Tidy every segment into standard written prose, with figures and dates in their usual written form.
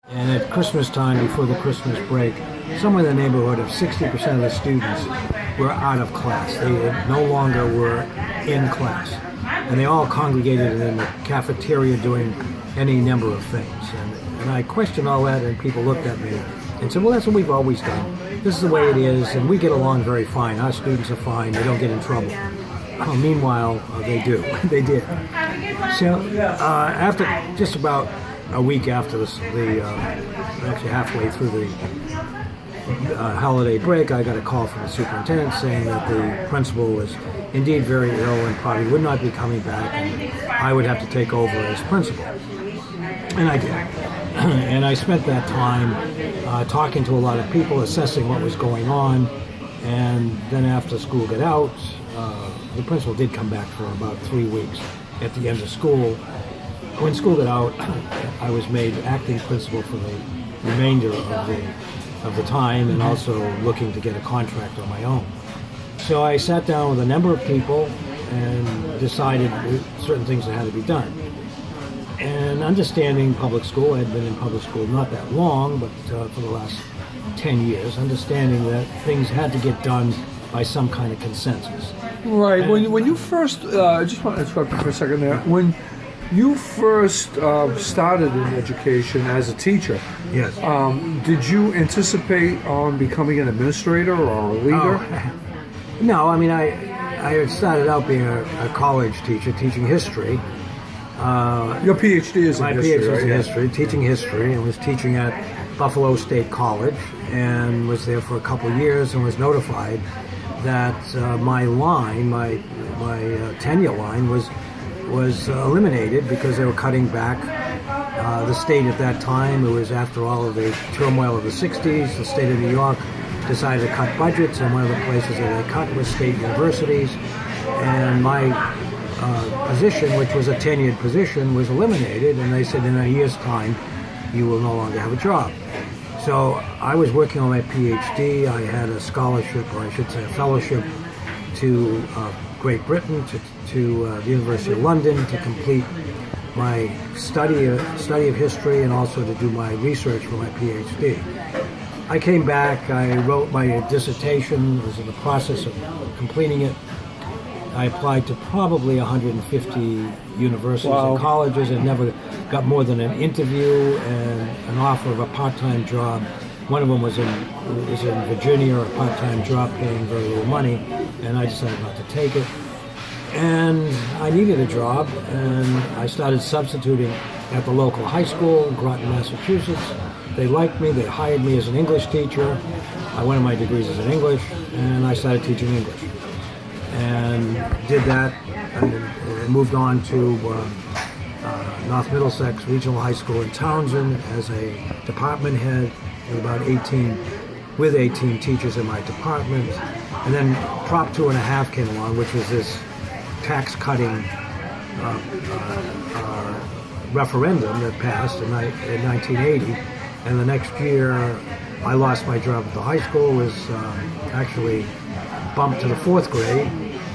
And at Christmas time, before the Christmas break, somewhere in the neighborhood of 60% of the students were out of class. They no longer were in class. And they all congregated in the cafeteria doing any number of things. And I questioned all that, and people looked at me and said, well, that's what we've always done. This is the way it is, and we get along very fine. Our students are fine. They don't get in trouble. Meanwhile, they do. They did. So after just about a week after actually halfway through the holiday break, I got a call from the superintendent saying that the principal was indeed very ill and probably would not be coming back, and I would have to take over as principal. And I did. And I spent that time talking to a lot of people, assessing what was going on, and then after school got out, the principal did come back for about 3 weeks at the end of school. When school got out, I was made acting principal for the remainder of the time, and also looking to get a contract on my own. So I sat down with a number of people and decided certain things that had to be done. And understanding public school, I had been in public school not that long, but for the last 10 years, understanding that things had to get done by some kind of consensus. Right. When you first, I just want to interrupt you for a second there. When you first started in education as a teacher, yes. Did you anticipate on becoming an administrator or a leader? Oh, no, I mean, I had started out being a college teacher, teaching history. Your PhD is in my history, PhD is right? in history, teaching history, and was teaching at Buffalo State College, and was there for a couple of years, and was notified that my tenure line was eliminated because they were cutting back. The state at that time, it was after all of the turmoil of the 60s, the state of New York decided to cut budgets, and one of the places that they cut was state universities, and my position, which was a tenured position, was eliminated, and they said in a year's time you will no longer have a job. So I was working on my PhD. I had a scholarship, or I should say a fellowship, to Great Britain, to the University of London, to complete my study of history, and also to do my research for my PhD. I came back, I wrote my dissertation, was in the process of completing it. I applied to probably 150 universities and colleges, and never got more than an interview and an offer of a part-time job. One of them was in Virginia, a part-time job paying very little money, and I decided not to take it. And I needed a job, and I started substituting at the local high school in Groton, Massachusetts. They liked me, they hired me as an English teacher. One of my degrees is in English, and I started teaching English. And did that, and moved on to North Middlesex Regional High School in Townsend as a department head with 18 teachers in my department. And then Prop 2.5 came along, which was this tax cutting referendum that passed in 1980. And the next year, I lost my job at the high school, was actually bumped to the 4th grade,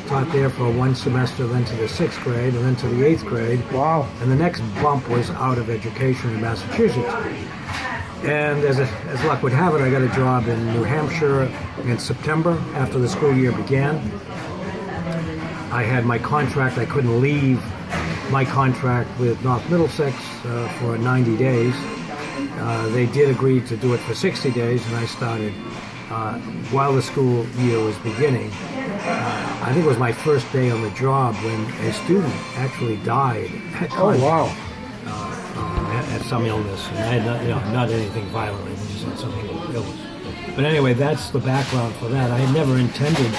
taught there for one semester, then to the 6th grade, and then to the 8th grade. Wow. And the next bump was out of education in Massachusetts. And as luck would have it, I got a job in New Hampshire in September after the school year began. I had my contract. I couldn't leave my contract with North Middlesex for 90 days. They did agree to do it for 60 days, and I started while the school year was beginning. I think it was my first day on the job when a student actually died at college. Oh, wow. Had some illness, and I had not anything violent, I just had some illness. But anyway, that's the background for that. I had never intended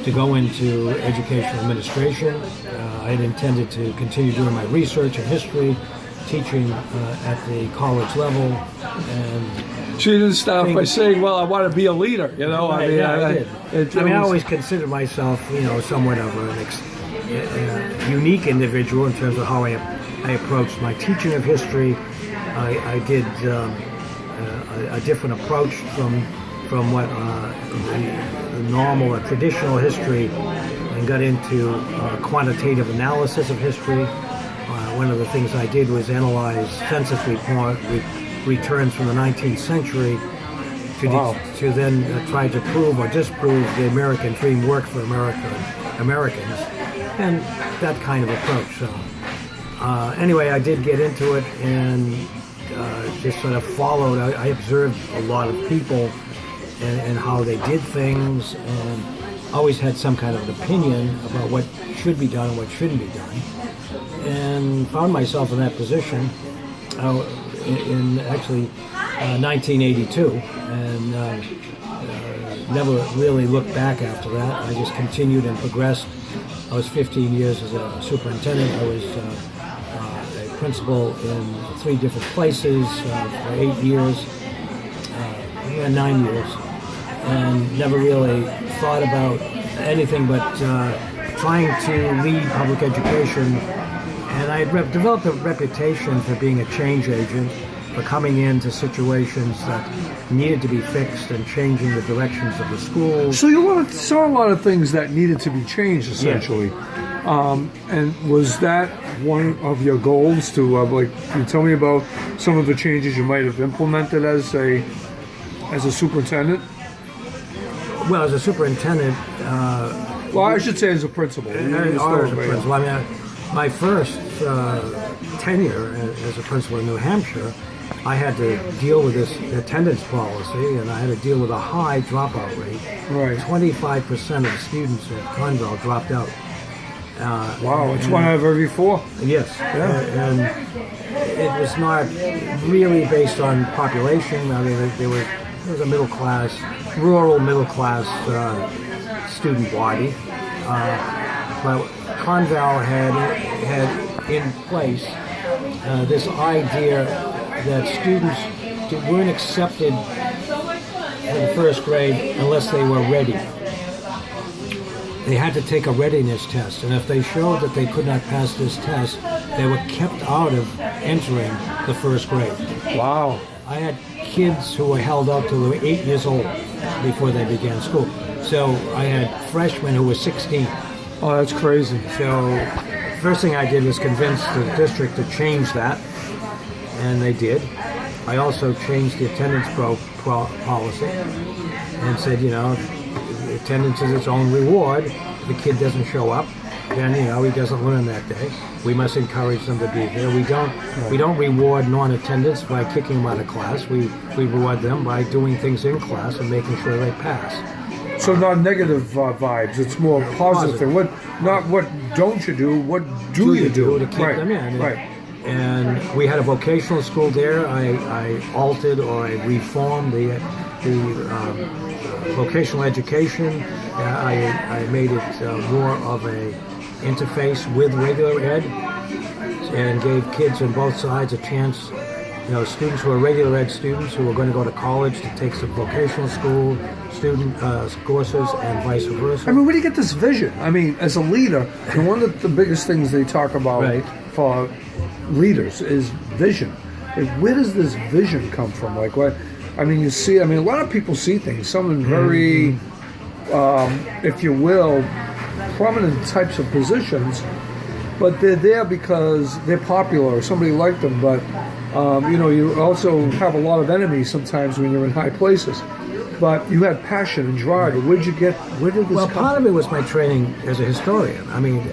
to go into education administration. I had intended to continue doing my research in history, teaching at the college level, and she didn't start by saying, "Well, I want to be a leader." You know, I did. I always considered myself, somewhat of a unique individual in terms of how I approached my teaching of history. I did a different approach from what the normal or traditional history, and got into quantitative analysis of history. One of the things I did was analyze census returns from the 19th century to, Wow. to then try to prove or disprove the American dream worked for Americans, and that kind of approach. So anyway, I did get into it and just sort of followed. I observed a lot of people and how they did things, and always had some kind of an opinion about what should be done and what shouldn't be done, and found myself in that position in actually 1982, and never really looked back after that. I just continued and progressed. I was 15 years as a superintendent. I was a principal in 3 different places for 8 years, 9 years, and never really thought about anything but trying to lead public education. And I had developed a reputation for being a change agent, for coming into situations that needed to be fixed and changing the directions of the schools. So you saw a lot of things that needed to be changed, essentially. And was that one of your goals to, can you tell me about some of the changes you might have implemented as a superintendent? Well, as a superintendent... well, I should say as a principal. I mean, my first tenure as a principal in New Hampshire, I had to deal with this attendance policy, and I had to deal with a high dropout rate. Right. 25% of the students at Conval dropped out. Wow, it's 1 out of every 4. Yes. Yeah. And it was not really based on population. I mean, there was a middle class, rural middle class student body. But Conval had in place this idea that students weren't accepted for the first grade unless they were ready. They had to take a readiness test, and if they showed that they could not pass this test, they were kept out of entering the first grade. Wow. I had kids who were held out till they were 8 years old before they began school. So I had freshmen who were 16. Oh, that's crazy. So first thing I did was convince the district to change that, and they did. I also changed the attendance policy and said, attendance is its own reward. If the kid doesn't show up, then he doesn't learn that day. We must encourage them to be there. We don't reward non-attendance by kicking them out of class. We reward them by doing things in class and making sure they pass. So not negative vibes. It's more positive. What don't you do? What do you do to keep them in? Right. And we had a vocational school there. I altered or I reformed the vocational education. I made it more of a interface with regular ed, and gave kids on both sides a chance. Students who are regular ed students who are going to go to college to take some vocational school courses and vice versa. I mean, where do you get this vision? I mean, as a leader, one of the biggest things they talk about for leaders is vision. Where does this vision come from? Like what? I mean, a lot of people see things. Some in very, if you will, prominent types of positions, but they're there because they're popular or somebody liked them. But you also have a lot of enemies sometimes when you're in high places. But you had passion and drive. Where did this come Well, part of it was my training as a historian. I mean,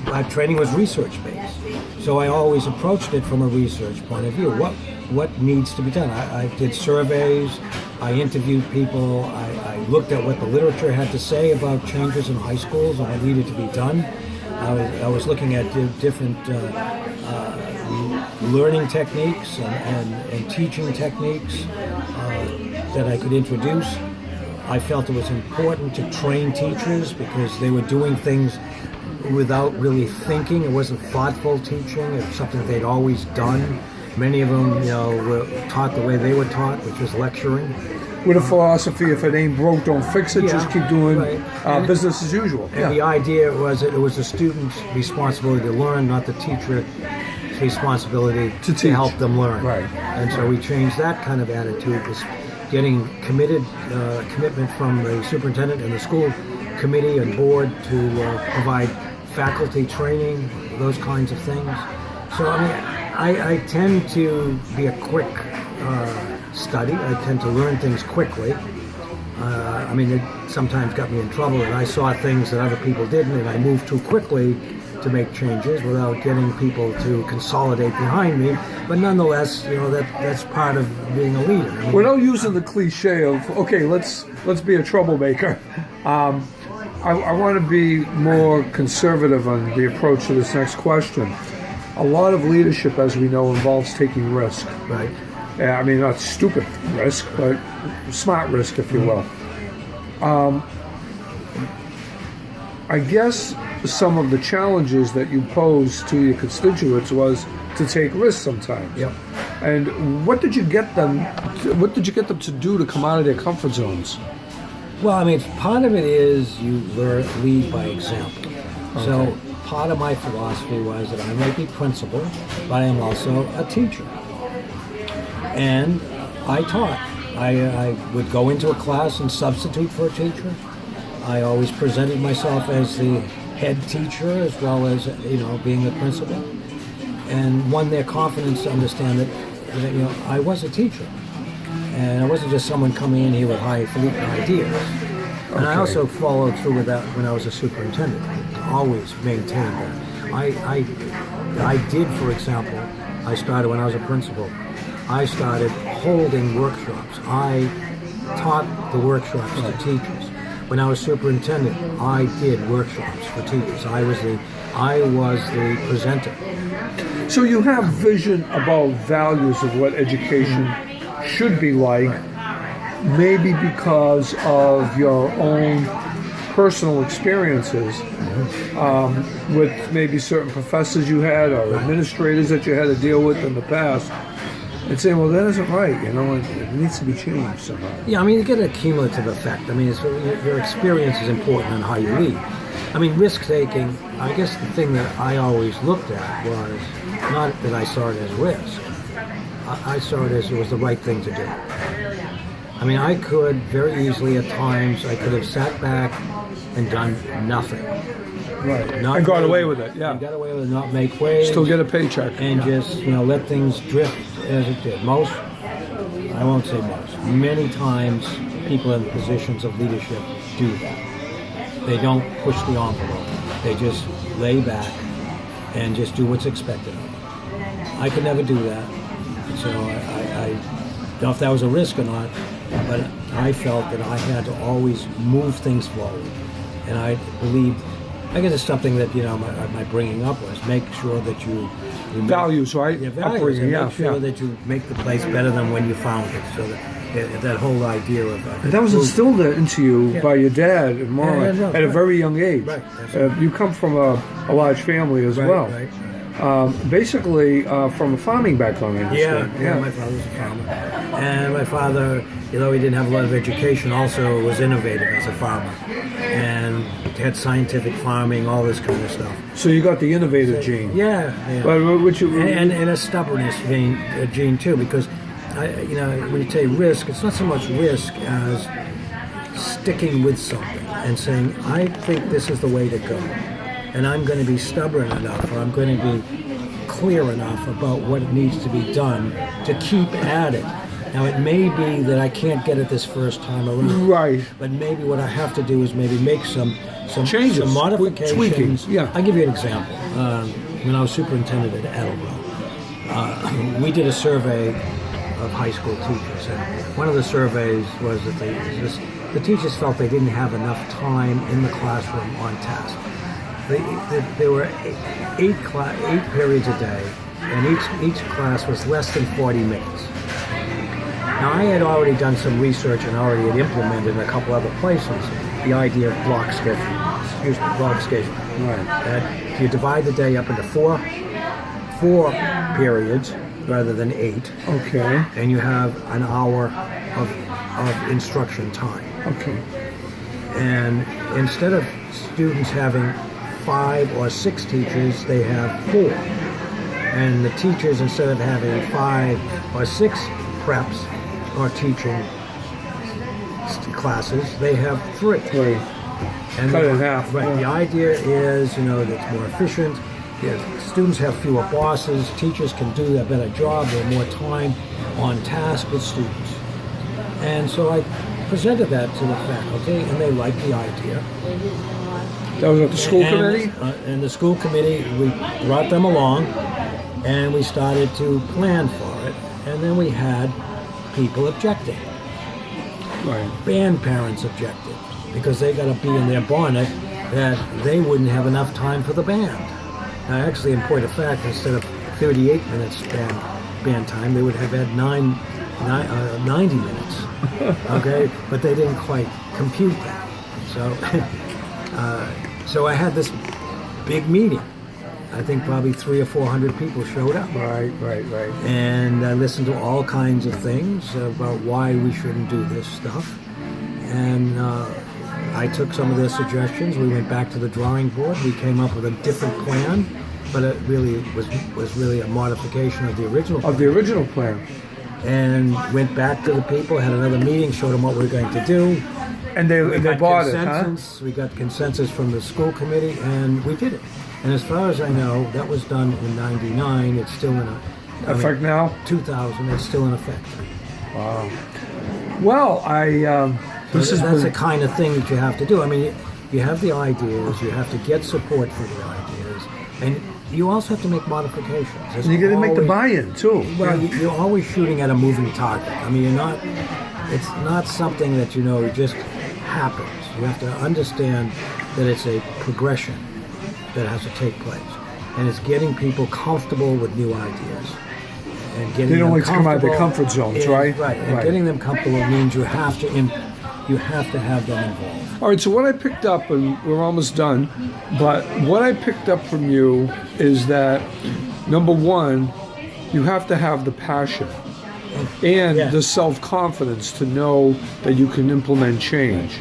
my training was research-based. So I always approached it from a research point of view. What needs to be done? I did surveys. I interviewed people. I looked at what the literature had to say about changes in high schools and what needed to be done. I was looking at different learning techniques and teaching techniques that I could introduce. I felt it was important to train teachers because they were doing things without really thinking. It wasn't thoughtful teaching. It was something they'd always done. Many of them, were taught the way they were taught, which was lecturing. With a philosophy, if it ain't broke, don't fix it. Just keep doing business as usual. And the idea was that it was the student's responsibility to learn, not the teacher's responsibility to help them learn. Right. And so we changed that kind of attitude. Was getting commitment from the superintendent and the school committee and board to provide faculty training, those kinds of things. So I mean, I tend to be a quick study. I tend to learn things quickly. I mean, it sometimes got me in trouble that I saw things that other people didn't, and I moved too quickly to make changes without getting people to consolidate behind me. But nonetheless, that's part of being a leader. I mean, we're not using the cliche of, okay, let's be a troublemaker. I want to be more conservative on the approach to this next question. A lot of leadership, as we know, involves taking risk. Right. I mean, not stupid risk, but smart risk, if you will. I guess some of the challenges that you posed to your constituents was to take risks sometimes. Yep. And what did you get them? What did you get them to do to come out of their comfort zones? Well, I mean, part of it is you lead by example. Okay. So part of my philosophy was that I may be principal, but I am also a teacher. And I taught. I would go into a class and substitute for a teacher. I always presented myself as the head teacher as well as, being the principal. And won their confidence to understand that I was a teacher. And I wasn't just someone coming in here with highfalutin ideas. And I also followed through with that when I was a superintendent. Always maintained that. I did, for example, I started when I was a principal. I started holding workshops. I taught the workshops to teachers. When I was superintendent, I did workshops for teachers. I was the presenter. So you have vision about values of what education should be like, maybe because of your own personal experiences with maybe certain professors you had or administrators that you had to deal with in the past, and saying, well, that isn't right, it needs to be changed somehow. Yeah, I mean, you get a cumulative effect. I mean, your experience is important in how you lead. I mean, risk-taking, I guess the thing that I always looked at was not that I saw it as risk. I saw it as it was the right thing to do. I mean, I could very easily at times, I could have sat back and done nothing. Right. And got away with it, yeah. And got away with it, not make waves. Still get a paycheck. And just, let things drift as it did. I won't say most, many times people in positions of leadership do that. They don't push the envelope. They just lay back and just do what's expected of them. I could never do that. So I don't know if that was a risk or not, but I felt that I had to always move things forward. And I believe, I guess it's something that, my bringing up was make sure that you values, right? Yeah, values, and make sure that you make the place better than when you found it. So that whole idea of... that was instilled into you by your dad and mom at a very young age. Right. You come from a large family as well. Right. Basically from a farming background, I understand. Yeah, my father was a farmer. And my father, he didn't have a lot of education, also was innovative as a farmer. And had scientific farming, all this kind of stuff. So you got the innovative gene. Yeah. But and a stubbornness gene too, because when you say risk, it's not so much risk as sticking with something and saying, I think this is the way to go. And I'm going to be stubborn enough, or I'm going to be clear enough about what needs to be done to keep at it. Now, it may be that I can't get it this first time around. Right. But maybe what I have to do is maybe make some changes, some modifications. tweaking. Yeah. I'll give you an example. When I was superintendent at Attleboro, we did a survey of high school teachers. And one of the surveys was that the teachers felt they didn't have enough time in the classroom on task. There were eight periods a day, and each class was less than 40 minutes. Now, I had already done some research and already had implemented in a couple other places the idea of block scheduling. Right. That you divide the day up into four periods rather than 8. Okay. And you have an hour of instruction time. Okay. And instead of students having 5 or 6 teachers, they have 4. And the teachers, instead of having 5 or 6 preps or teaching classes, they have 3. And cut it in half. Right. Yeah. The idea is, that it's more efficient. Students have fewer bosses. Teachers can do a better job. They have more time. on task with students. And so I presented that to the faculty, and they liked the idea. That was at the school committee? And the school committee, we brought them along, and we started to plan for it. And then we had people objecting. Right. Band parents objected because they got to be in their bonnet that they wouldn't have enough time for the band. Now, actually, in point of fact, instead of 38 minutes band time, they would have had 90 minutes. Okay, but they didn't quite compute that. So I had this big meeting. I think probably 300 or 400 people showed up. Right. And I listened to all kinds of things about why we shouldn't do this stuff. And I took some of their suggestions. We went back to the drawing board. We came up with a different plan, but it really was really a modification of the original plan. Of the original plan. And went back to the people, had another meeting, showed them what we were going to do. And they bought it, huh? We got consensus from the school committee, and we did it. And as far as I know, that was done in '99. It's still in effect now? 2000. It's still in effect. Wow. Well, that's the kind of thing that you have to do. I mean, you have the ideas. You have to get support for the ideas, and you also have to make modifications. You got to make the buy-in too. Well, you're always shooting at a moving target. I mean, it's not something that just happens. You have to understand that it's a progression that has to take place, and it's getting people comfortable with new ideas. And getting they don't them like to come out of their comfort zones, right? Right. And getting them comfortable means you have to have them involved. All right, so what I picked up, and we're almost done, but what I picked up from you is that, number one, you have to have the passion and the self-confidence to know that you can implement change.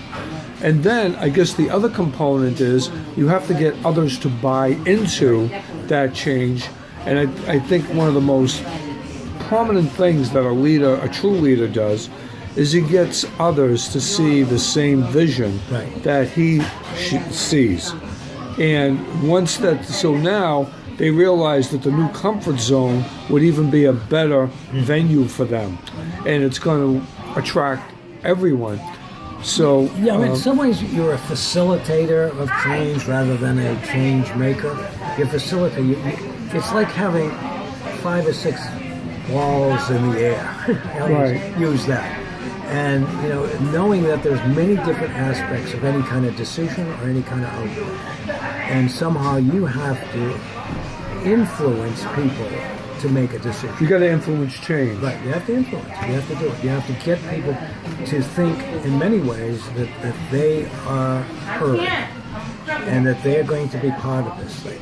And then I guess the other component is you have to get others to buy into that change. And I think one of the most prominent things that a true leader does is he gets others to see the same vision that she sees. And so now they realize that the new comfort zone would even be a better venue for them. And it's going to attract everyone. So in some ways you're a facilitator of change rather than a change maker. You facilitate. It's like having 5 or 6 balls in the air. I use that, and knowing that there's many different aspects of any kind of decision or any kind of outcome, and somehow you have to influence people to make a decision. You got to influence change. Right, you have to influence. You have to do it. You have to get people to think in many ways that they are heard and that they're going to be part of this thing.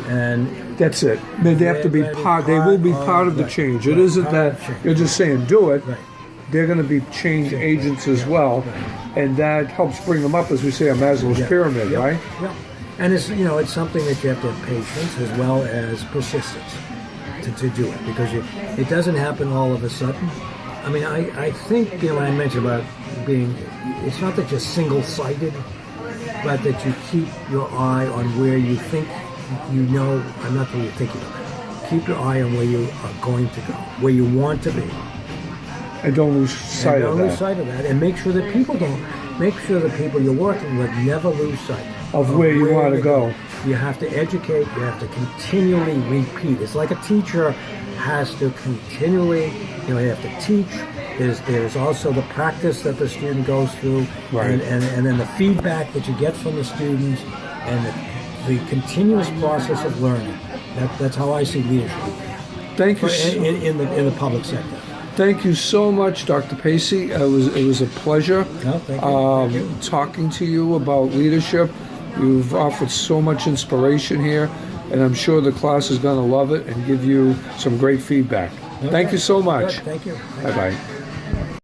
And that's it. They have to be part. They will be part of the change. It isn't that you're just saying do it. Right. They're going to be change agents as well, and that helps bring them up, as we say, on Maslow's pyramid, right? Yeah. And it's it's something that you have to have patience as well as persistence to do it, because it doesn't happen all of a sudden. I mean, I think when I mentioned about it's not that you're single-sighted, but that you keep your eye on where you think I'm not where you think you know. Keep your eye on where you are going to go, where you want to be. And don't lose sight of that. Don't lose sight of that, and make sure that people you're working with never lose sight of where you want to go. You have to educate. You have to continually repeat. It's like a teacher has to continually, you have to teach. There's also the practice that the student goes through, and then the feedback that you get from the students, and the continuous process of learning. That's how I see leadership. Thank you. In the public sector. Thank you so much, Dr. Pacy. It was a pleasure thank you. Talking to you about leadership. You've offered so much inspiration here, and I'm sure the class is going to love it and give you some great feedback. Okay. Thank you so much. Good. Thank you. Bye-bye.